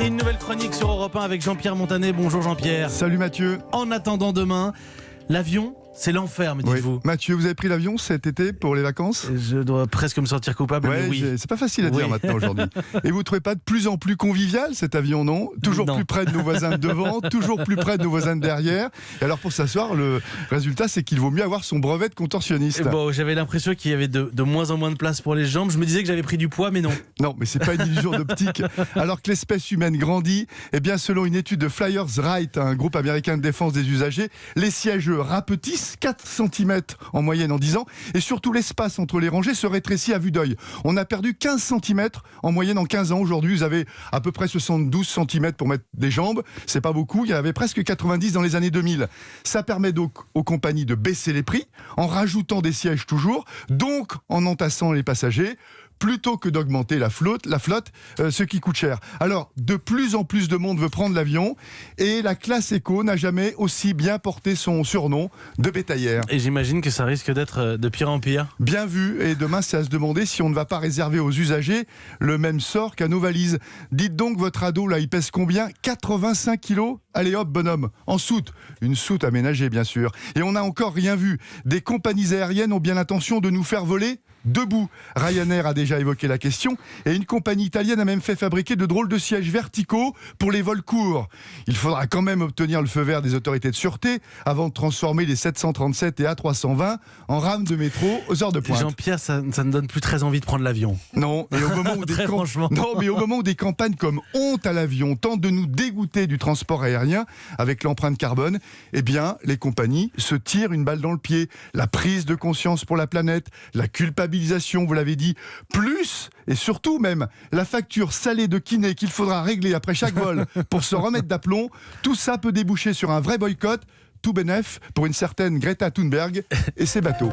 Et une nouvelle chronique sur Europe 1 avec Jean-Pierre Montanet. Bonjour Jean-Pierre. Salut Mathieu. En attendant demain, l'avion, c'est l'enfer, me dites-vous. Mathieu, vous avez pris l'avion cet été pour les vacances ? Je dois presque me sentir coupable, mais oui. C'est pas facile à dire maintenant aujourd'hui. Et vous ne trouvez pas de plus en plus convivial cet avion, non ? Toujours plus près de nos voisins de devant, toujours plus près de nos voisins de derrière. Et alors pour s'asseoir, le résultat c'est qu'il vaut mieux avoir son brevet de contorsionniste. Bon, j'avais l'impression qu'il y avait de moins en moins de place pour les jambes. Je me disais que j'avais pris du poids, mais non. Non, mais c'est pas une illusion d'optique. Alors que l'espèce humaine grandit, eh bien selon une étude de Flyers Right, un groupe américain de défense des usagers, les sièges rapetissent 4 cm en moyenne en 10 ans, et surtout l'espace entre les rangées se rétrécit à vue d'œil. On a perdu 15 cm en moyenne en 15 ans. Aujourd'hui, vous avez à peu près 72 cm pour mettre des jambes. C'est pas beaucoup. Il y en avait presque 90 dans les années 2000. Ça permet donc aux compagnies de baisser les prix en rajoutant des sièges toujours, donc en entassant les passagers, plutôt que d'augmenter la flotte, ce qui coûte cher. Alors, de plus en plus de monde veut prendre l'avion, et la classe éco n'a jamais aussi bien porté son surnom de bétaillère. Et j'imagine que ça risque d'être de pire en pire. Bien vu, et demain c'est à se demander si on ne va pas réserver aux usagers le même sort qu'à nos valises. Dites donc, votre ado, là, il pèse combien ? 85 kilos ? Allez hop, bonhomme, en soute. Une soute aménagée, bien sûr. Et on n'a encore rien vu. Des compagnies aériennes ont bien l'intention de nous faire voler debout. Ryanair a déjà évoqué la question, et une compagnie italienne a même fait fabriquer de drôles de sièges verticaux pour les vols courts. Il faudra quand même obtenir le feu vert des autorités de sûreté avant de transformer les 737 et A320 en rames de métro aux heures de pointe. Jean-Pierre, ça ne donne plus très envie de prendre l'avion. Non, et au moment où au moment où des campagnes comme Honte à l'avion tentent de nous dégoûter du transport aérien avec l'empreinte carbone, eh bien, les compagnies se tirent une balle dans le pied. La prise de conscience pour la planète, la culpabilisation, vous l'avez dit, plus et surtout même la facture salée de kiné qu'il faudra régler après chaque vol pour se remettre d'aplomb, tout ça peut déboucher sur un vrai boycott, tout bénef pour une certaine Greta Thunberg et ses bateaux.